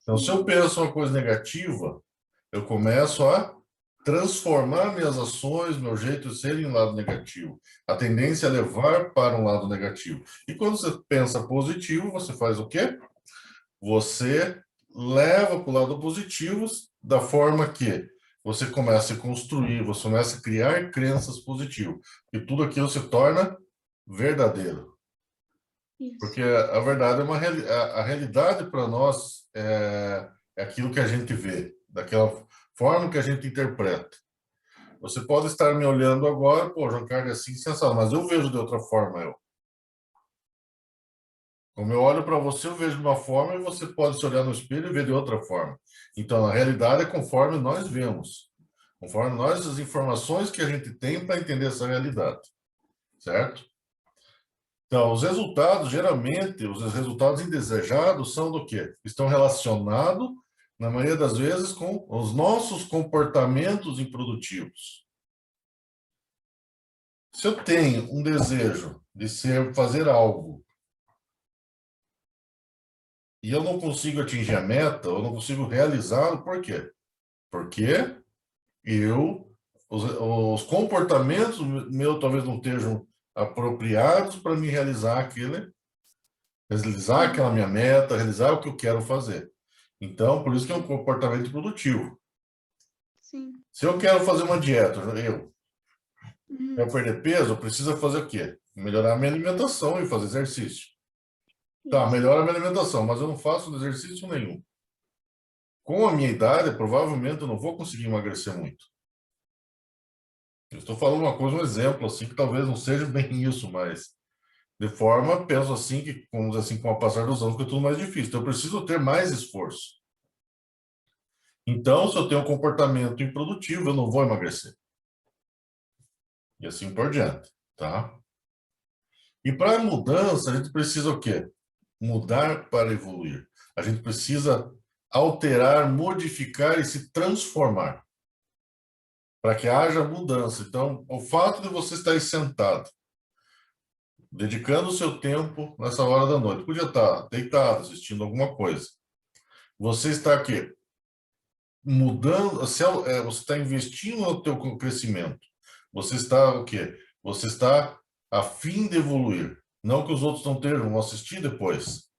Então, se eu penso uma coisa negativa, eu começo a transformar minhas ações, meu jeito de ser em um lado negativo. A tendência é levar para um lado negativo. E quando você pensa positivo, você faz o quê? Você leva para o lado positivo da forma que você começa a construir, você começa a criar crenças positivas. E tudo aquilo se torna verdadeiro. Isso. Porque a verdade é a realidade para nós é aquilo que a gente vê, daquela forma que a gente interpreta. Você pode estar me olhando agora, pô, João Carlos é assim, sensacional, mas eu vejo de outra forma, eu. Como eu olho para você, eu vejo de uma forma e você pode se olhar no espelho e ver de outra forma. Então, a realidade é conforme nós vemos, conforme nós, as informações que a gente tem para entender essa realidade, certo? Então, os resultados, geralmente, os resultados indesejados são do quê? Estão relacionados, na maioria das vezes, com os nossos comportamentos improdutivos. Se eu tenho um desejo de fazer algo e eu não consigo atingir a meta, eu não consigo realizá-lo, por quê? Porque os comportamentos meus talvez não estejam apropriados para me realizar realizar aquela minha meta, realizar o que eu quero fazer. Então, por isso que é um comportamento produtivo. Sim. Se eu quero fazer uma dieta, eu Uhum. quero perder peso, eu preciso fazer o quê? Melhorar a minha alimentação e fazer exercício. Tá, Isso. melhora a minha alimentação, mas eu não faço exercício nenhum. Com a minha idade, provavelmente eu não vou conseguir emagrecer muito. Eu estou falando uma coisa, um exemplo, assim, que talvez não seja bem isso, mas de forma, penso assim, que, como assim, com o passar dos anos, fica tudo mais difícil. Então, eu preciso ter mais esforço. Então, se eu tenho um comportamento improdutivo, eu não vou emagrecer. E assim por diante, tá? E para mudança, a gente precisa o quê? Mudar para evoluir. A gente precisa alterar, modificar e se transformar para que haja mudança. Então, o fato de você estar aí sentado, dedicando o seu tempo nessa hora da noite, podia estar deitado, assistindo alguma coisa. Você está aqui mudando, você está investindo no teu crescimento. Você está o quê? Você está a fim de evoluir. Não que os outros não estejam, vão assistir depois.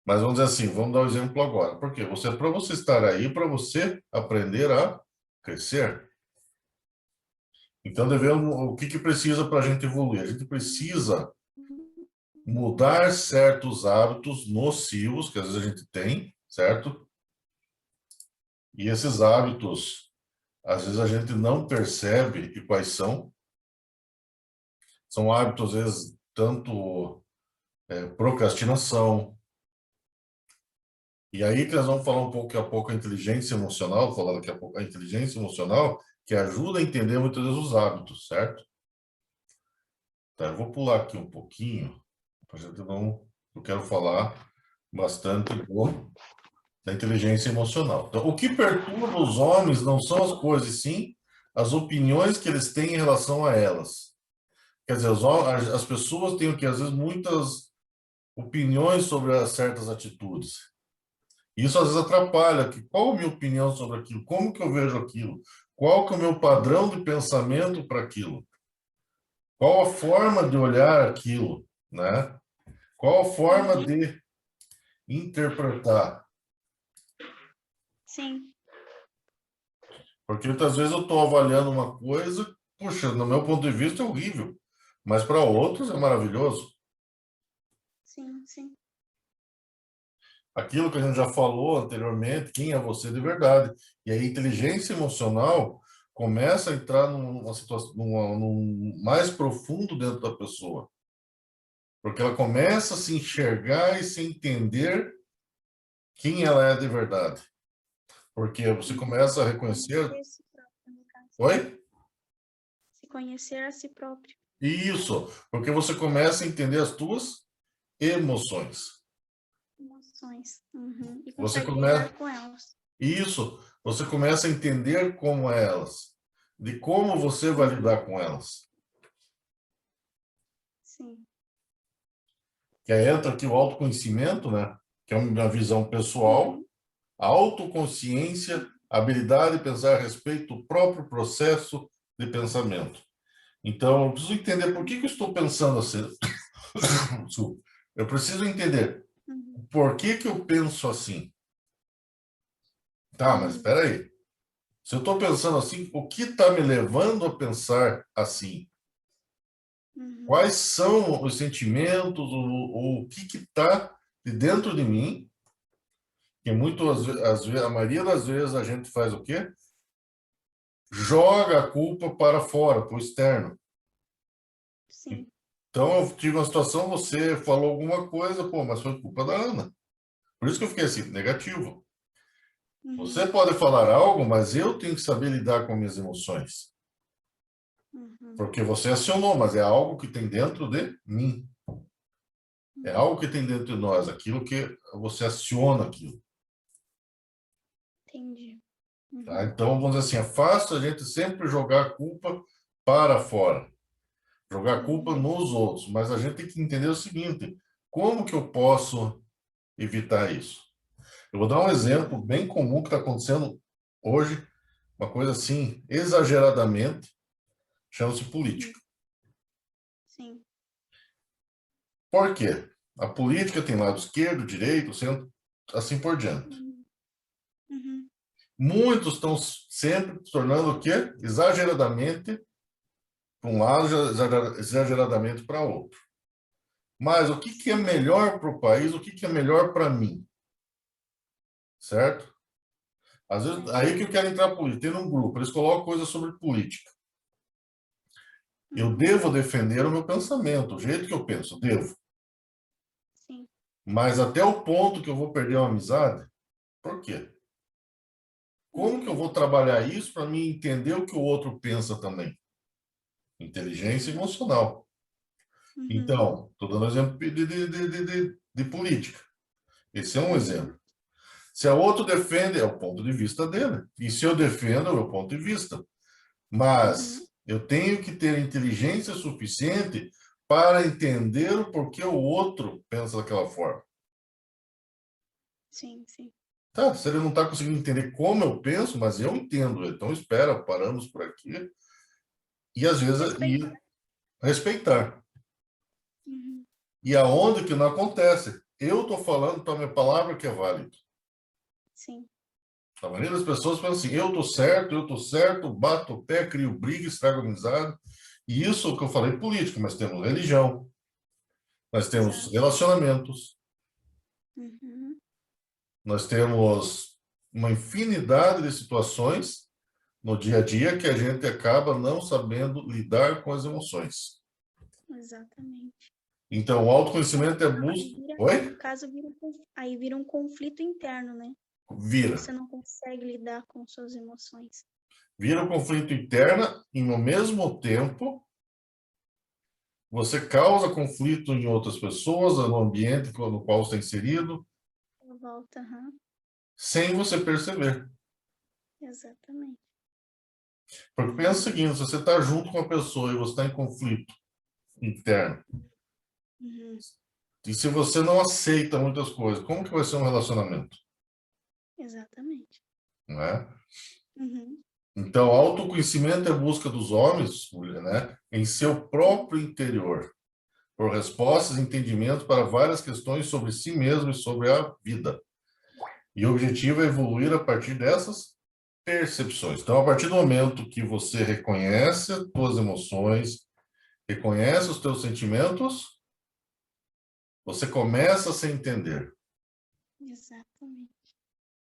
Mas vamos dizer assim, vamos dar um exemplo agora. Por quê? Para você estar aí, para você aprender a crescer. Então, o que precisa para a gente evoluir? A gente precisa mudar certos hábitos nocivos que às vezes a gente tem, certo? E esses hábitos, às vezes a gente não percebe e quais são. São hábitos, às vezes, tanto procrastinação. E aí que nós vamos falar um pouco daqui a pouco a inteligência emocional, vou falar daqui a pouco a inteligência emocional, que ajuda a entender muitas vezes os hábitos, certo? Tá, eu vou pular aqui um pouquinho, para a gente não... Eu quero falar bastante da inteligência emocional. Então, o que perturba os homens não são as coisas, sim as opiniões que eles têm em relação a elas. Quer dizer, as pessoas têm o que às vezes muitas opiniões sobre certas atitudes. Isso às vezes atrapalha. Qual a minha opinião sobre aquilo? Como que eu vejo aquilo? Qual que é o meu padrão de pensamento para aquilo? Qual a forma de olhar aquilo, né? Qual a forma de interpretar? Sim. Porque muitas vezes eu estou avaliando uma coisa, puxa, no meu ponto de vista é horrível, mas para outros é maravilhoso. Sim, sim. Aquilo que a gente já falou anteriormente, quem é você de verdade. E a inteligência emocional começa a entrar numa situação, num mais profundo dentro da pessoa. Porque ela começa a se enxergar e se entender quem ela é de verdade. Porque você começa a reconhecer... Conhecer si próprio, no caso. Oi? Se conhecer a si próprio. Isso, porque você começa a entender as tuas emoções. Emoções. Uhum. E Você consegue começa... lidar com elas. Isso, você começa a entender como é elas, de como você vai lidar com elas. Sim. Que aí entra aqui o autoconhecimento, né? Que é uma visão pessoal, A autoconsciência, a habilidade de pensar a respeito do próprio processo de pensamento. Então, eu preciso entender por que eu estou pensando assim. Eu preciso entender por que eu penso assim. Tá, mas espera aí. Se eu estou pensando assim, o que está me levando a pensar assim? Quais são os sentimentos, o que está de dentro de mim? Que a maioria das vezes a gente faz o quê? Joga a culpa para fora, para o externo. Sim. Então, eu tive uma situação, você falou alguma coisa, pô, mas foi culpa da Ana. Por isso que eu fiquei assim, negativo. Você pode falar algo, mas eu tenho que saber lidar com minhas emoções. Porque você acionou, mas é algo que tem dentro de mim. É algo que tem dentro de nós, aquilo que você aciona aquilo. Entendi. Tá? Então, vamos dizer assim, é fácil a gente sempre jogar a culpa para fora. Jogar a culpa nos outros. Mas a gente tem que entender o seguinte, como que eu posso evitar isso? Eu vou dar um exemplo bem comum que está acontecendo hoje, uma coisa assim, exageradamente, chama-se política. Sim. Por quê? A política tem lado esquerdo, direito, centro, assim por diante. Muitos estão sempre se tornando o quê? Exageradamente para um lado, exageradamente para outro. Mas o que é melhor para o país, o que é melhor para mim? Certo? Às vezes, aí que eu quero entrar política. Tem um grupo, eles colocam coisas sobre política. Eu devo defender o meu pensamento, o jeito que eu penso, devo. Sim. Mas até o ponto que eu vou perder uma amizade, por quê? Como que eu vou trabalhar isso para mim entender o que o outro pensa também? Inteligência emocional. Então, estou dando exemplo de política. Esse é um exemplo. Se a outro defende, é o ponto de vista dele. E se eu defendo, é o meu ponto de vista. Mas eu tenho que ter inteligência suficiente para entender o porquê o outro pensa daquela forma. Sim, sim. Tá, se ele não está conseguindo entender como eu penso, mas eu entendo. Então, espera, paramos por aqui. E às vezes, respeitar. E aonde que não acontece? Eu estou falando para a minha palavra que é válida. Sim. A maioria das pessoas pensam assim, eu estou certo, bato o pé, crio briga, estrago amizade. E isso é o que eu falei política, mas temos religião, nós temos relacionamentos, nós temos uma infinidade de situações no dia a dia que a gente acaba não sabendo lidar com as emoções. Exatamente. Então, o autoconhecimento é busca... Oi? No caso, aí vira um conflito interno, né? Vira. Você não consegue lidar com suas emoções. Vira um conflito interno e, no mesmo tempo, você causa conflito em outras pessoas, no ambiente no qual você está inserido, Volta, sem você perceber. Exatamente. Porque pensa o seguinte, se você está junto com a pessoa e você está em conflito interno, e se você não aceita muitas coisas, como que vai ser um relacionamento? Exatamente. Não é? Então, autoconhecimento é a busca dos homens, né, em seu próprio interior, por respostas e entendimentos para várias questões sobre si mesmo e sobre a vida. E o objetivo é evoluir a partir dessas percepções. Então, a partir do momento que você reconhece as suas emoções, reconhece os teus sentimentos, você começa a se entender. Exatamente.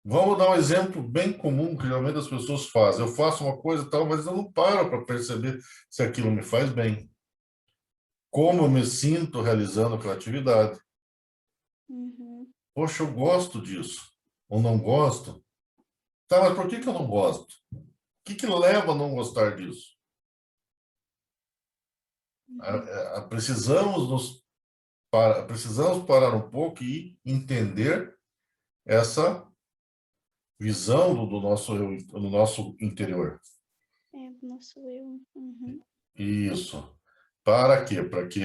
Vamos dar um exemplo bem comum que geralmente as pessoas fazem. Eu faço uma coisa e tal, mas eu não paro para perceber se aquilo me faz bem. Como eu me sinto realizando aquela atividade. Poxa, eu gosto disso. Ou não gosto. Tá, mas por que eu não gosto? O que leva a não gostar disso? Precisamos parar um pouco e entender essa visão do nosso interior. Do nosso eu. Isso. Para quê? Para que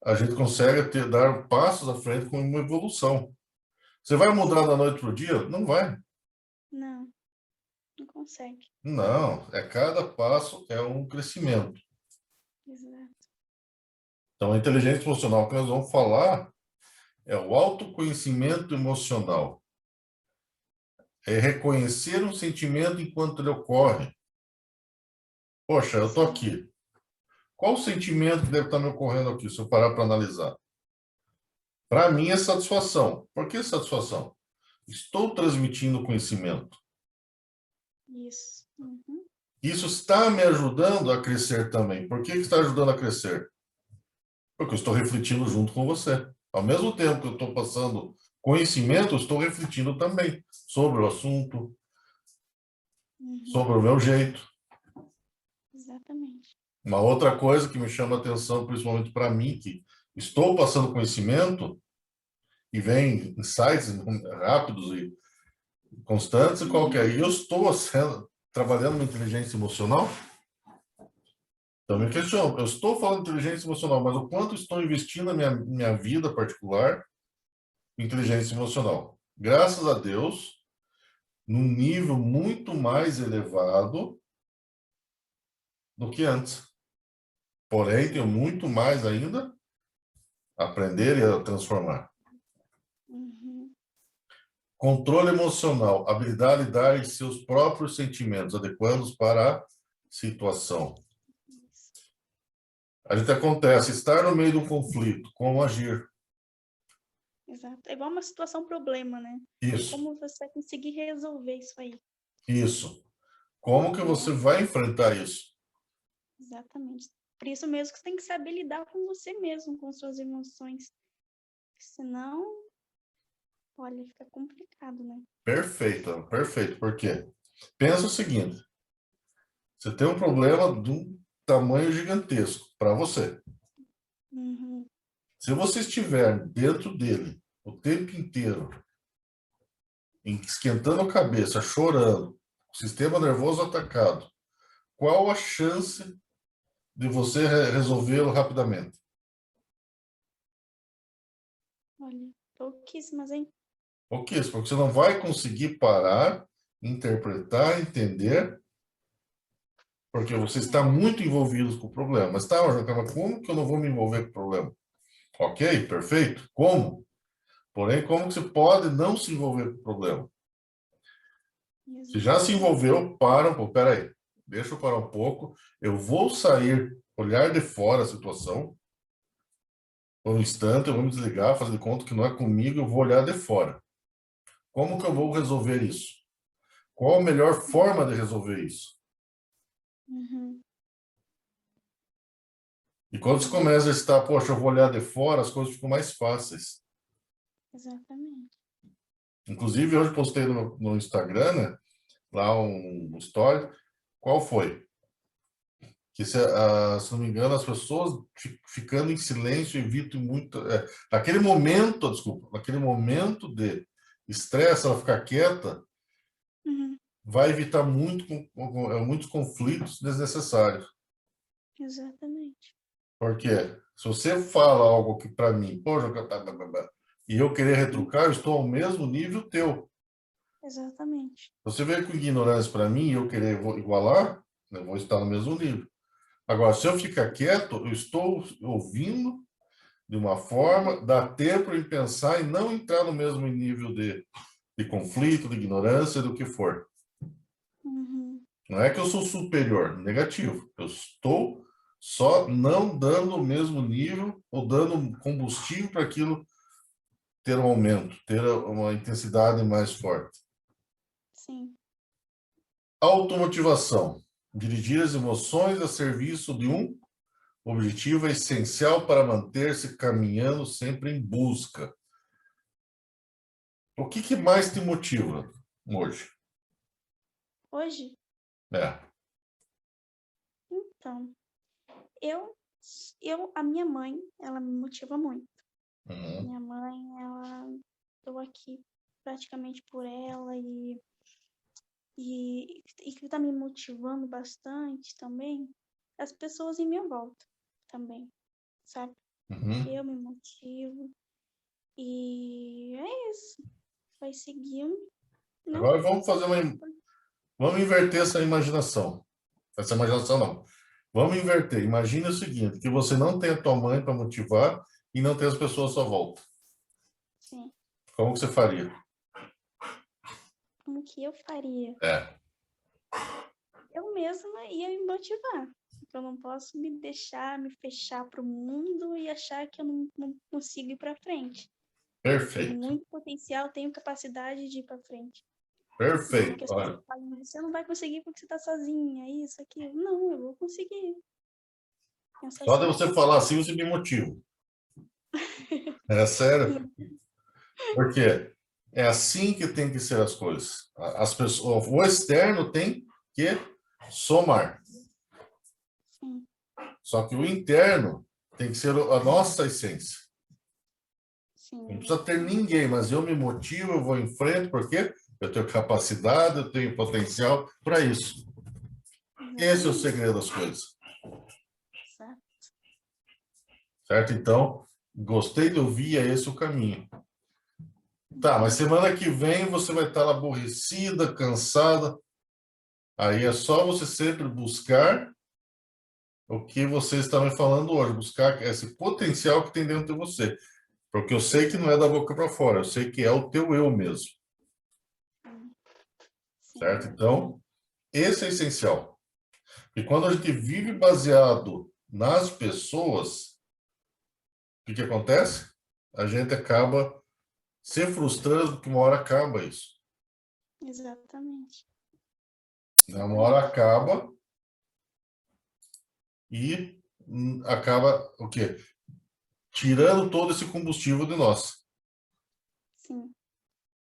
a gente consiga dar passos à frente com uma evolução. Você vai mudar da noite para o dia? Não vai. Não, não consegue. Não, cada passo é um crescimento. Exato. Então, a inteligência emocional que nós vamos falar é o autoconhecimento emocional. É reconhecer um sentimento enquanto ele ocorre. Poxa, eu estou Sim. aqui. Qual o sentimento que deve estar me ocorrendo aqui, se eu parar para analisar? Para mim é satisfação. Por que satisfação? Estou transmitindo conhecimento. Isso. Uhum. Isso está me ajudando a crescer também. Por que está ajudando a crescer? Porque eu estou refletindo junto com você. Ao mesmo tempo que eu estou passando conhecimento, eu estou refletindo também sobre o assunto, sobre Uhum. o meu jeito. Exatamente. Uma outra coisa que me chama a atenção, principalmente para mim, que estou passando conhecimento e vem insights rápidos e constantes, qual que é? E eu estou trabalhando uma inteligência emocional. Então, me questiono, eu estou falando de inteligência emocional, mas o quanto estou investindo na minha vida particular em inteligência emocional? Graças a Deus, num nível muito mais elevado do que antes. Porém, tenho muito mais ainda a aprender e a transformar. Uhum. Controle emocional, habilidade de lidar em seus próprios sentimentos, adequando-os para a situação. Isso. A gente acontece, estar no meio de um conflito, como agir? Exato. É igual uma situação problema, né? Isso, Como você vai conseguir resolver isso aí? isso. Como que você Né? vai enfrentar isso? Exatamente. Por isso mesmo que você tem que saber lidar com você mesmo, com suas emoções. Senão, olha, fica complicado, né? Perfeito, perfeito. Por quê? Pensa o seguinte, você tem um problema de um tamanho gigantesco para você. Uhum. Se você estiver dentro dele o tempo inteiro, esquentando a cabeça, chorando, o sistema nervoso atacado, qual a chance de você resolvê-lo rapidamente? Olha, pouquíssimas, hein? Ok, porque você não vai conseguir parar, interpretar, entender, porque você está É. muito envolvido com o problema. Mas tá, mas como que eu não vou me envolver com o problema? Ok, perfeito. Como? Porém, como que você pode não se envolver com o problema? Se já se Exatamente. envolveu, para um pouco. Peraí, deixa eu parar um pouco. Eu vou sair, olhar de fora a situação. Por um instante, eu vou me desligar, fazer de conta que não é comigo, eu vou olhar de fora. Como que eu vou resolver isso? Qual a melhor forma de resolver isso? Uhum. E quando você começa a estar, poxa, eu vou olhar de fora, as coisas ficam mais fáceis. Exatamente. Inclusive, hoje postei no Instagram, né, lá um story. Qual foi? Que, se não me engano, as pessoas ficando em silêncio evitam muito. Naquele momento, desculpa, naquele momento de estresse, ela ficar quieta, Uhum. vai evitar muitos conflitos desnecessários. Exatamente. Porque se você fala algo que para mim, poxa, e eu querer Uhum. retrucar, eu estou ao mesmo nível teu. Exatamente. Você veio com ignorância para mim e eu querer igualar, eu vou estar no mesmo nível. Agora, se eu ficar quieto, eu estou ouvindo de uma forma, dá tempo de pensar e não entrar no mesmo nível de conflito, de ignorância, do que for. Uhum. Não é que eu sou superior, negativo. Eu estou só não dando o mesmo nível ou dando combustível para aquilo ter um aumento, ter uma intensidade mais forte. Sim. Automotivação. Dirigir as emoções a serviço de um objetivo é essencial para manter-se caminhando sempre em busca. O que mais te motiva hoje? Hoje, É. então, eu, a minha mãe, ela me motiva muito. Uhum. Minha mãe, ela, tô aqui praticamente por ela e que tá me motivando bastante também, as pessoas em minha volta também, sabe? Uhum. Eu me motivo e é isso. vai seguindo. Não, Agora vamos fazer vamos inverter essa imaginação. Essa imaginação não. Vamos inverter. Imagine o seguinte, que você não tem a tua mãe para motivar e não tem as pessoas à sua volta. sim. Como que você faria? Como que eu faria? É, Eu mesma ia me motivar. Eu não posso me deixar, me fechar para o mundo e achar que eu não consigo ir para frente. Tenho perfeito. muito potencial, tenho capacidade de ir para frente. Não que Perfeito. as pessoas Olha, falem, você não vai conseguir porque você está sozinha, isso, aquilo. Não, eu vou conseguir. Pensa só de só você assim. falar assim, você me motiva. É sério? Porque é assim que tem que ser as coisas. As pessoas, o externo tem que somar. Sim, Só que o interno tem que ser a nossa essência. Não sim, precisa ter ninguém, mas eu me motivo, eu vou em frente, porque eu tenho capacidade, eu tenho potencial para isso. Esse é o exatamente. segredo das coisas. Exato. Certo? Então, gostei de ouvir, é esse o caminho. Tá, mas Uhum. semana que vem você vai estar aborrecida, cansada. Aí é só você sempre buscar o que você está me falando hoje, buscar esse potencial que tem dentro de você. Porque eu sei que não é da boca para fora, eu sei que é o teu eu mesmo. Sim, Certo? exatamente. Então, esse é essencial. E quando a gente vive baseado nas pessoas, o que acontece? A gente acaba se frustrando, porque uma hora acaba isso. Exatamente. Né? Uma hora Exatamente. acaba e acaba o quê? Tirando todo esse combustível de nós. Sim,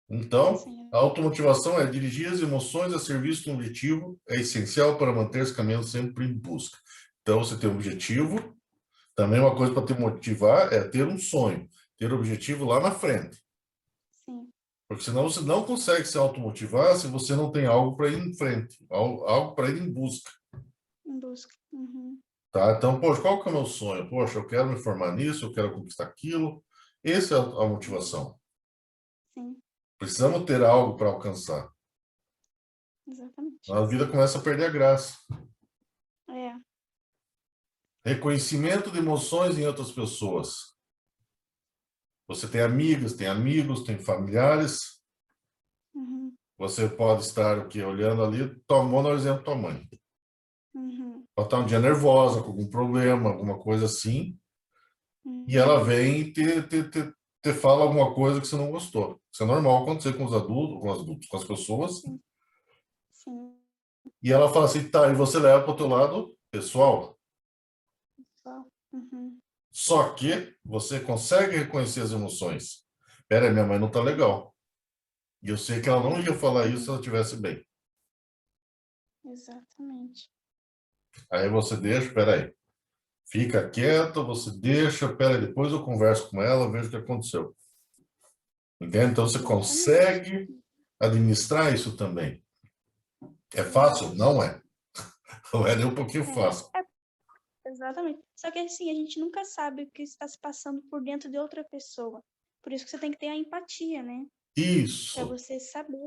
Então, sim, a automotivação é dirigir as emoções a serviço de um objetivo, é essencial para manter-se caminhando sempre em busca. Então, você tem um objetivo, também uma coisa para te motivar é ter um sonho, ter objetivo lá na frente. sim. Porque senão você não consegue se automotivar se você não tem algo para ir em frente, algo para ir em busca. Em busca. Uhum. Tá? Então, poxa, qual que é o meu sonho? Poxa, eu quero me formar nisso, eu quero conquistar aquilo. Essa é a motivação. Sim, Precisamos ter algo para alcançar. exatamente. A vida começa a perder a graça. É. Reconhecimento de emoções em outras pessoas. Você tem amigas, tem amigos, tem familiares. Uhum. Você pode estar o quê? Olhando ali, tomando o exemplo da tua mãe. Uhum. Ela está um dia nervosa, com algum problema, alguma coisa assim, e ela Uhum. vem e te fala alguma coisa que você não gostou. Isso é normal acontecer com as pessoas, Sim, sim. e ela fala assim, tá, e você leva para o teu lado pessoal. Só. Uhum. Só que você consegue reconhecer as emoções. Pera aí, minha mãe não tá legal. E eu sei que ela não ia falar isso se ela estivesse bem. Exatamente. Aí você deixa, pera aí. Fica quieto, você deixa, pera aí, depois eu converso com ela, vejo o que aconteceu. Entende? Então você Exatamente. consegue administrar isso também. É fácil? Exato. Não é. Não é nem um pouquinho fácil. É, exatamente. Só que assim, a gente nunca sabe o que está se passando por dentro de outra pessoa. Por isso que você tem que ter a empatia, né? Para Isso. você saber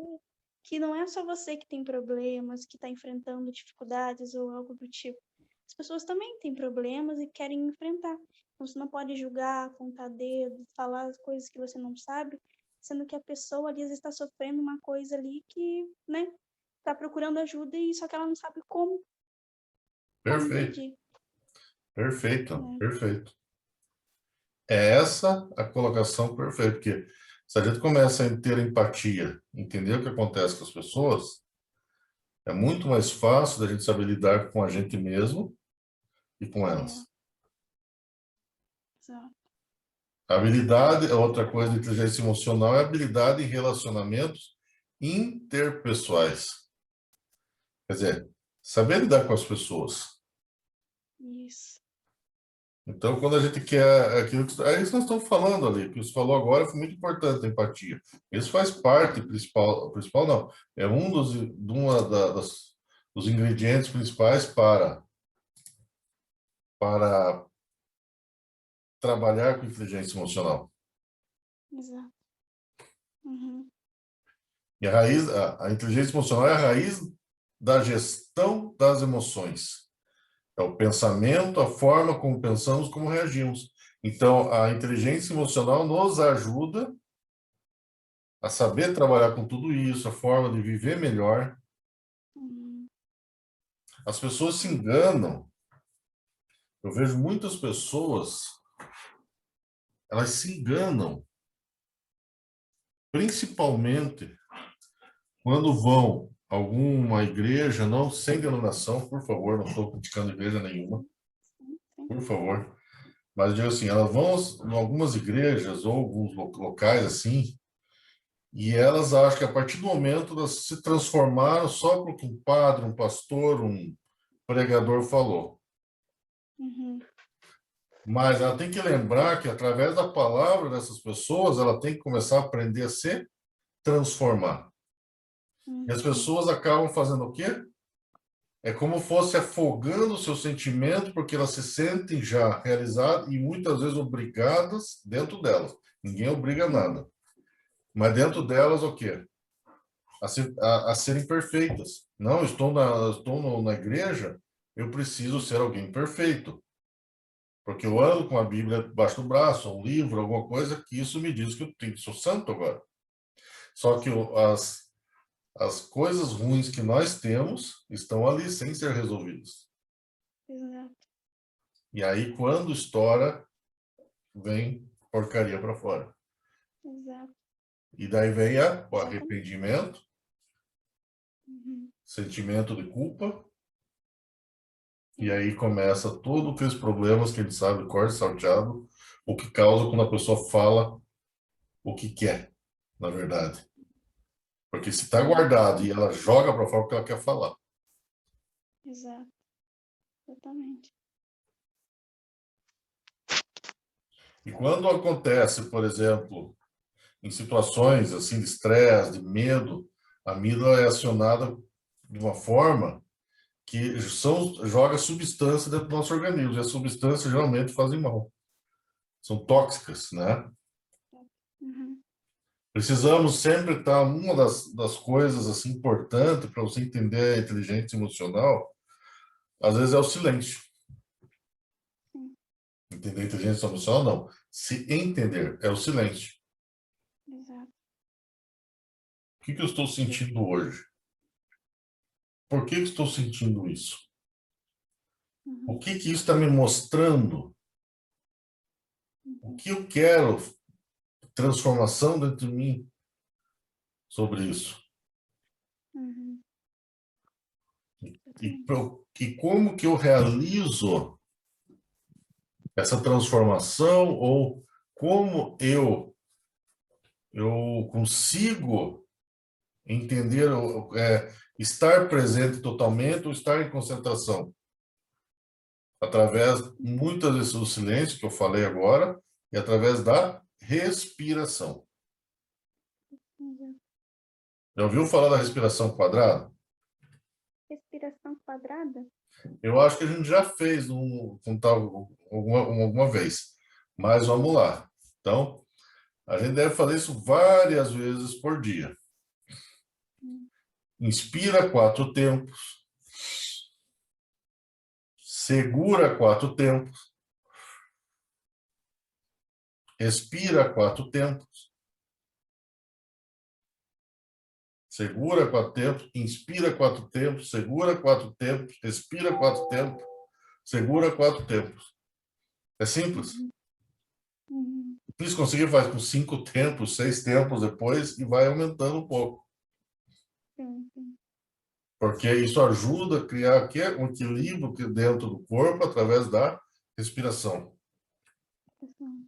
que não é só você que tem problemas, que está enfrentando dificuldades ou algo do tipo. As pessoas também têm problemas e querem enfrentar. Então, você não pode julgar, apontar dedo, falar coisas que você não sabe, sendo que a pessoa ali às vezes está sofrendo uma coisa ali que, né, está procurando ajuda e só que ela não sabe como Perfeito. pedir, Perfeito. né? Perfeito. É essa a colocação perfeita, porque se a gente começa a ter empatia, entender o que acontece com as pessoas, é muito mais fácil da gente saber lidar com a gente mesmo e com É, elas. exato. A habilidade, outra coisa de inteligência emocional é a habilidade em relacionamentos interpessoais. Quer dizer, saber lidar com as pessoas. Isso. Então, quando a gente quer aquilo que, é isso que nós estamos falando ali, que você falou agora foi muito importante, a empatia. Isso faz parte principal não, é um dos ingredientes principais para trabalhar com inteligência emocional. Exato. Uhum. E a inteligência emocional é a raiz da gestão das emoções. É o pensamento, a forma como pensamos, como reagimos. Então, a inteligência emocional nos ajuda a saber trabalhar com tudo isso, a forma de viver melhor. Uhum. As pessoas se enganam. Eu vejo muitas pessoas, elas se enganam, principalmente quando vão a alguma igreja, não sem denominação, por favor, não estou criticando igreja nenhuma, Sim, sim. por favor. Mas eu digo assim, elas vão em algumas igrejas ou alguns locais assim, e elas acham que a partir do momento elas se transformaram só porque um padre, um pastor, um pregador falou. Uhum. Mas ela tem que lembrar que através da palavra dessas pessoas, ela tem que começar a aprender a se transformar. E as Uhum. pessoas acabam fazendo o quê? É como fosse afogando o seu sentimento, porque elas se sentem já realizadas e muitas vezes obrigadas dentro delas. Ninguém obriga nada. Mas dentro delas, o quê? A serem perfeitas. Não, estou na igreja, eu preciso ser alguém perfeito. Porque eu ando com a Bíblia debaixo do braço, um livro, alguma coisa, que isso me diz que eu tenho que ser santo agora. Só que as coisas ruins que nós temos estão ali sem ser resolvidas. Exato. E aí, quando estoura, vem porcaria para fora. Exato. E daí vem o Exatamente. arrependimento, Uhum. sentimento de culpa, e aí começa todos aqueles problemas que a gente sabe, corte salteado, o que causa quando a pessoa fala o que quer, na verdade. Porque se está Uhum. guardado e ela joga para fora o que ela quer falar. Exato. Exatamente. E quando acontece, por exemplo, em situações assim de estresse, de medo, a amígdala é acionada de uma forma que joga substância dentro do nosso organismo. E as substâncias geralmente fazem mal. São tóxicas, né? Uhum. Precisamos sempre estar, uma das coisas assim importantes para você entender a inteligência emocional, às vezes é o silêncio. Sim. Entender a inteligência emocional, não. Se entender, é o silêncio. Exato. O que eu estou sentindo hoje? Por que eu estou sentindo isso? O Uhum. que isso está me mostrando? O Uhum. que eu quero? Transformação dentro de mim sobre isso. Uhum. E, Exatamente. e como que eu realizo essa transformação ou como eu consigo entender, estar presente totalmente ou estar em concentração? Através, muitas vezes, do silêncio, que eu falei agora, e através da respiração. Exato. Já ouviu falar da respiração quadrada? Respiração quadrada? Eu acho que a gente já fez alguma vez, mas vamos lá. Então, a gente deve fazer isso várias vezes por dia. Uhum. Inspira 4 tempos, segura 4 tempos, expira 4 tempos, segura 4 tempos, inspira 4 tempos, segura 4 tempos, expira 4 tempos, segura 4 tempos. É simples. Uhum. Uhum. Se conseguir, faz com 5 tempos, 6 tempos depois e vai aumentando um pouco. Sim, sim. Porque isso ajuda a criar aqui um equilíbrio dentro do corpo através da respiração. Uhum.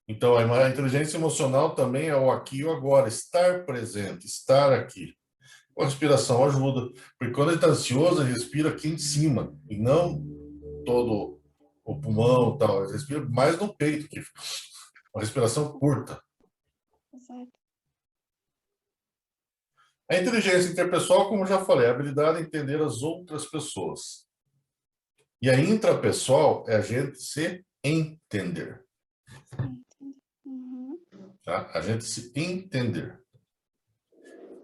Então, a inteligência emocional também é o aqui e o agora, estar presente, estar aqui. A respiração ajuda, porque quando ele está ansioso, ele respira aqui em cima, e não todo o pulmão, tal. Ele respira mais no peito, que uma respiração curta. Exato. A inteligência interpessoal, como já falei, é a habilidade de entender as outras pessoas. E a intrapessoal é a gente se entender. Entendi. Uhum. Tá? A gente se entender.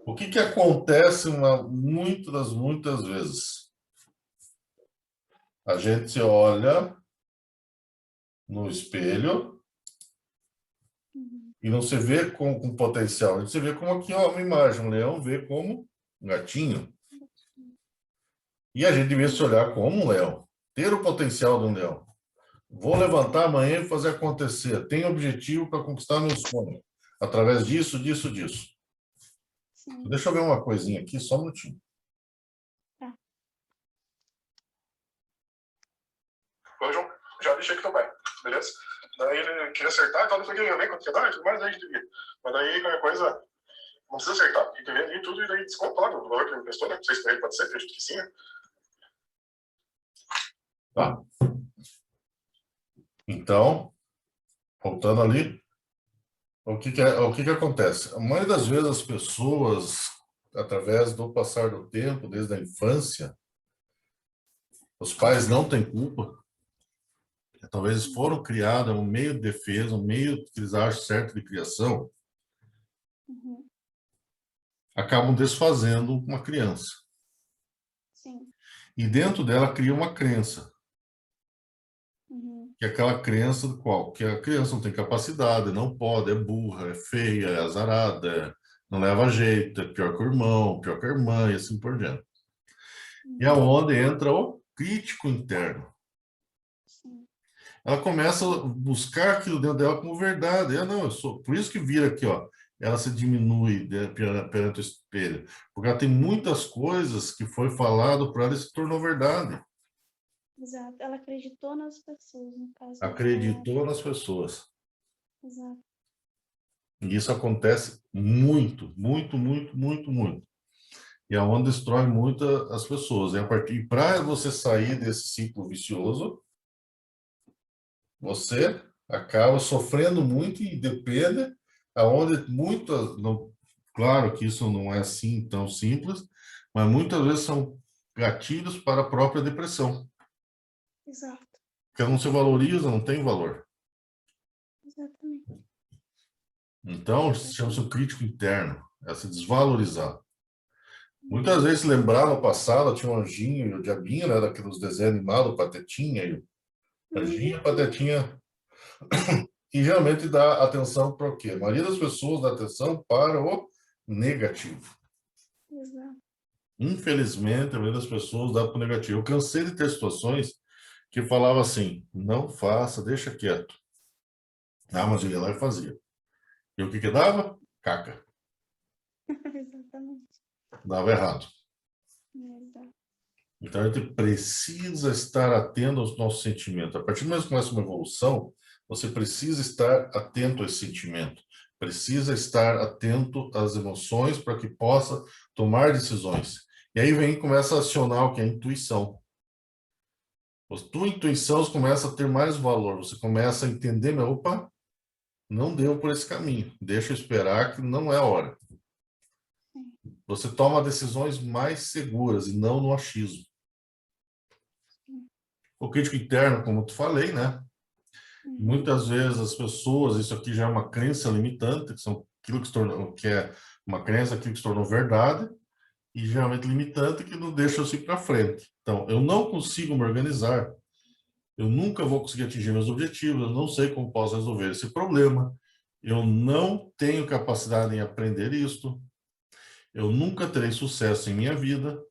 O que que acontece muitas vezes? A gente se olha no espelho Uhum. e não se vê com potencial. A gente se vê como aqui, ó, uma imagem. Um leão vê como um gatinho. E a gente devia se olhar como um leão. Ter o potencial de um leão. Vou levantar amanhã e fazer acontecer. Tenho objetivo para conquistar meu sonho. Através disso, disso, disso. Sim. Deixa eu ver uma coisinha aqui, só um minutinho. Tá. Oi, João, já deixei com teu pai, beleza? Daí ele queria acertar e tal, depois que ele ia ver quanto que ia dar e tudo mais, aí a gente via. Mas daí qualquer coisa, não precisa acertar. E tu vê ali tudo e daí desconta lá do valor que ele emprestou, né? Não sei se pra ele pode ser, acredito que sim, né? Tá? Então, voltando ali, o que que acontece? A maioria das vezes as pessoas, através do passar do tempo, desde a infância, os pais não têm culpa. Talvez eles foram criados um meio de defesa, um meio que eles acham certo de criação, Uhum. acabam desfazendo uma criança. Sim. E dentro dela cria uma crença, Uhum. que é aquela crença do qual? Que a criança não tem capacidade, não pode, é burra, é feia, é azarada, não leva jeito, é pior que o irmão, pior que a irmã, e assim por diante. E é Uhum. onde entra o crítico interno. Sim. Ela começa a buscar aquilo dentro dela como verdade. Não, eu sou. Por isso que vira aqui, ó. Ela se diminui, né, perante o espelho. Porque ela tem muitas coisas que foi falado para ela e se tornou verdade. Exato. Ela acreditou nas pessoas, no caso, né? Acreditou nas pessoas. Exato. E isso acontece muito, muito, muito, muito, muito. E é onde destrói muito as pessoas. E a partir para você sair desse ciclo vicioso, você acaba sofrendo muito e depende aonde muitas, não, claro que isso não é assim tão simples, mas muitas vezes são gatilhos para a própria depressão, Exato. porque ela não se valoriza, não tem valor. Exatamente. Então, chama-se o crítico interno, é se desvalorizar. Muitas vezes, lembrar no passado, tinha um anjinho e o diabinho, né, daqueles desenhos animados, o Patetinha e o anjinho e o Patetinha. E geralmente dá atenção para o quê? A maioria das pessoas dá atenção para o negativo. Exato. Infelizmente, a maioria das pessoas dá para o negativo. Eu cansei de ter situações que falava assim, não faça, deixa quieto. Ah, mas eu ia lá e fazia. E o que que dava? Caca. Exatamente. Dava errado. Exato. Então, a gente precisa estar atento aos nossos sentimentos. A partir do momento que começa uma evolução, você precisa estar atento a esse sentimento. Precisa estar atento às emoções para que possa tomar decisões. E aí vem começa a acionar o que é a intuição. A tua intuição começa a ter mais valor. Você começa a entender, meu, opa, não deu por esse caminho. Deixa eu esperar que não é a hora. Você toma decisões mais seguras e não no achismo. O crítico interno, como eu te falei, né? Uhum. Muitas vezes as pessoas, isso aqui já é uma crença limitante, que são aquilo que se tornou, que é uma crença, aquilo que se tornou verdade, e geralmente limitante, que não deixa eu ir para frente. Então, eu não consigo me organizar, eu nunca vou conseguir atingir meus objetivos, eu não sei como posso resolver esse problema, eu não tenho capacidade em aprender isto, eu nunca terei sucesso em minha vida,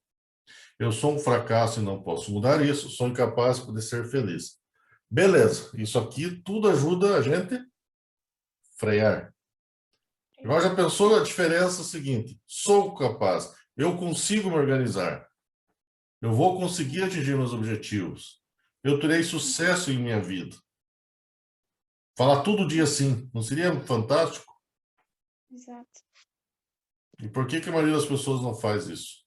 eu sou um fracasso e não posso mudar isso, sou incapaz de poder ser feliz. Beleza, isso aqui tudo ajuda a gente a frear. Igual já pensou a diferença seguinte? Sou capaz, eu consigo me organizar, eu vou conseguir atingir meus objetivos, eu terei sucesso em minha vida. Falar todo dia assim, não seria fantástico? Exato. E por que que a maioria das pessoas não faz isso?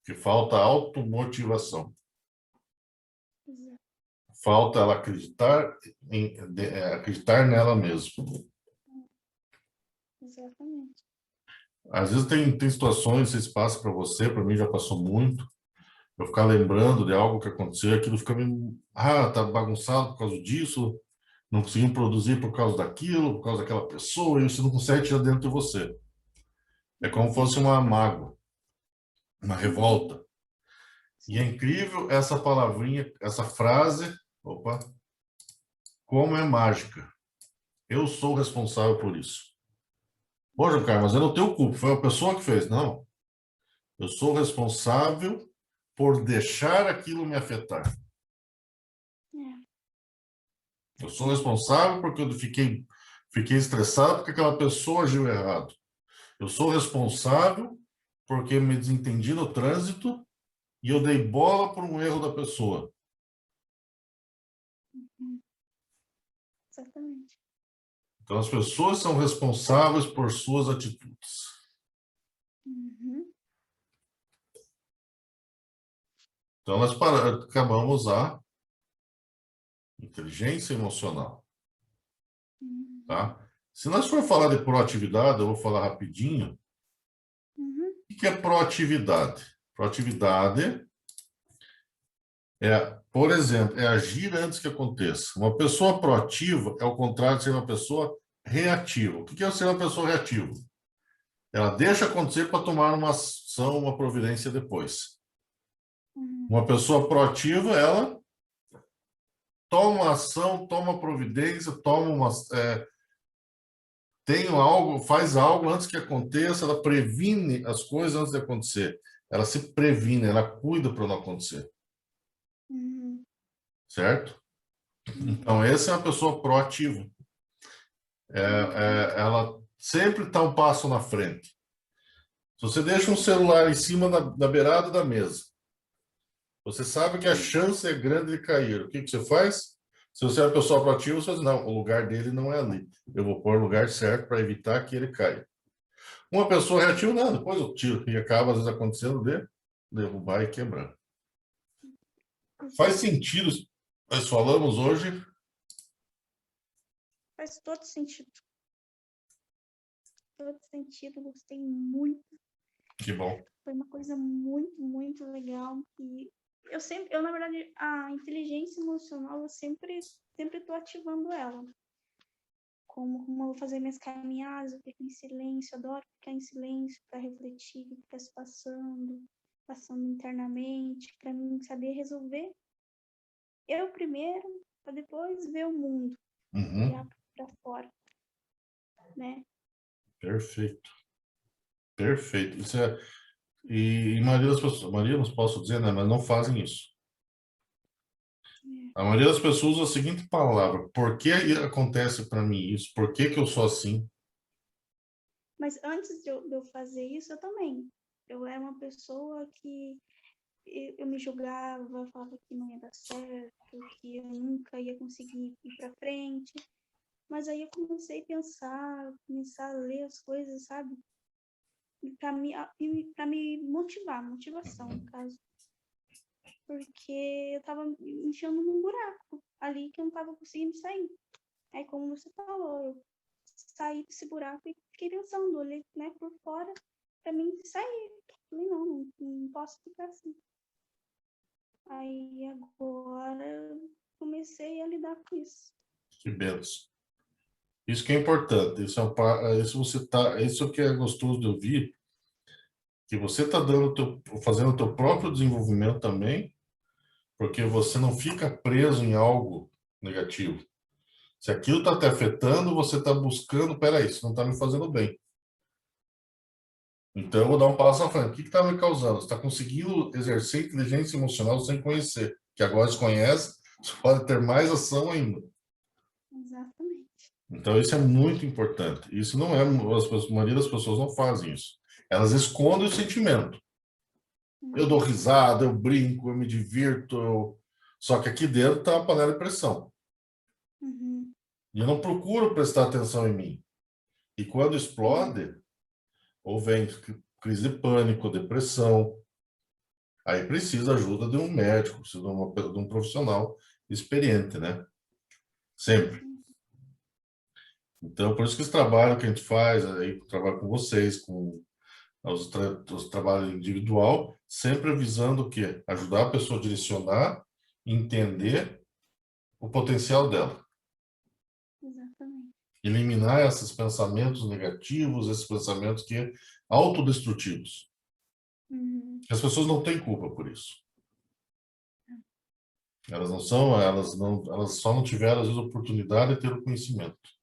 Porque falta automotivação. Exato. Falta ela acreditar, acreditar nela mesma. Exatamente. Às vezes tem situações, se passa para você, para mim já passou muito, eu ficar lembrando de algo que aconteceu, aquilo fica meio, tá bagunçado por causa disso, não conseguindo produzir por causa daquilo, por causa daquela pessoa, e você não consegue tirar dentro de você. É como se fosse uma mágoa, uma revolta. E é incrível essa palavrinha, essa frase, opa, como é mágica. Eu sou responsável por isso. Poxa, cara, mas eu não tenho culpa, foi a pessoa que fez. Não. Eu sou responsável por deixar aquilo me afetar. Eu sou responsável porque eu fiquei estressado porque aquela pessoa agiu errado. Eu sou responsável porque me desentendi no trânsito e eu dei bola por um erro da pessoa. Exatamente. Então, as pessoas são responsáveis por suas atitudes. Uhum. Então, nós acabamos a inteligência emocional. Uhum. Tá? Se nós for falar de proatividade, eu vou falar rapidinho. Uhum. O que é proatividade? Proatividade é, por exemplo, é agir antes que aconteça. Uma pessoa proativa é o contrário de ser uma pessoa reativa. O que é ser uma pessoa reativa? Ela deixa acontecer para tomar uma ação, uma providência depois. Uhum. Uma pessoa proativa, ela toma ação, toma providência, tem algo, faz algo antes que aconteça, ela previne as coisas antes de acontecer. Ela se previne, ela cuida para não acontecer. Uhum. Certo? Então, essa é uma pessoa proativa. Ela sempre está um passo na frente. Se você deixa um celular em cima da beirada da mesa, você sabe que a chance é grande de cair. O que você faz? Se você é uma pessoa proativa, você diz, não, o lugar dele não é ali. Eu vou pôr o lugar certo para evitar que ele caia. Uma pessoa reativa, não, depois eu tiro. E acaba, às vezes, acontecendo de derrubar e quebrar. Faz sentido, nós falamos hoje. Faz todo sentido. Todo sentido, gostei muito. Que bom. Foi uma coisa muito, muito legal. E eu na verdade, a inteligência emocional, eu sempre estou ativando ela. Como eu vou fazer minhas caminhadas, eu fico em silêncio, adoro ficar em silêncio para refletir o que está se passando internamente, para mim saber resolver eu primeiro, para depois ver o mundo, olhar para fora, né? Perfeito. Perfeito. Isso é, e a maioria das pessoas, a maioria não posso dizer, né, mas não fazem isso. A maioria das pessoas usa a seguinte palavra: por que acontece para mim isso? Por que eu sou assim? Mas antes de eu fazer isso, eu também. Eu era uma pessoa que eu me julgava, falava que não ia dar certo, que eu nunca ia conseguir ir para frente. Mas aí eu comecei a pensar, começar a ler as coisas, sabe? Para me motivar, motivação, no caso. Porque eu tava me enfiando num buraco ali que eu não tava conseguindo sair. Aí, como você falou, eu saí desse buraco e fiquei pensando, olhei, né, por fora pra mim sair. Falei, não posso ficar assim. Aí agora eu comecei a lidar com isso. Que benção. Isso que é importante. Isso que é gostoso de ouvir, que você está fazendo o teu próprio desenvolvimento também, porque você não fica preso em algo negativo. Se aquilo está te afetando, você está buscando, peraí, isso não está me fazendo bem. Então, eu vou dar um passo à frente. O que está me causando? Você está conseguindo exercer inteligência emocional sem conhecer. Que agora se conhece, você pode ter mais ação ainda. Exatamente. Então, isso é muito importante. Isso não é... A maioria das pessoas não fazem isso. Elas escondem o sentimento. Eu dou risada, eu brinco, eu me divirto. Só que aqui dentro está uma panela de pressão. Uhum. E eu não procuro prestar atenção em mim. E quando explode, ou vem crise de pânico, depressão, aí precisa ajuda de um médico, precisa de um profissional experiente, né? Sempre. Então, por isso que esse trabalho que a gente faz, aí, trabalho com vocês, com os trabalhos individual, sempre visando o quê? Ajudar a pessoa a direcionar, entender o potencial dela. Eliminar esses pensamentos negativos, esses pensamentos que autodestrutivos. Uhum. As pessoas não têm culpa por isso. Elas só não tiveram, às vezes, oportunidade de ter o conhecimento.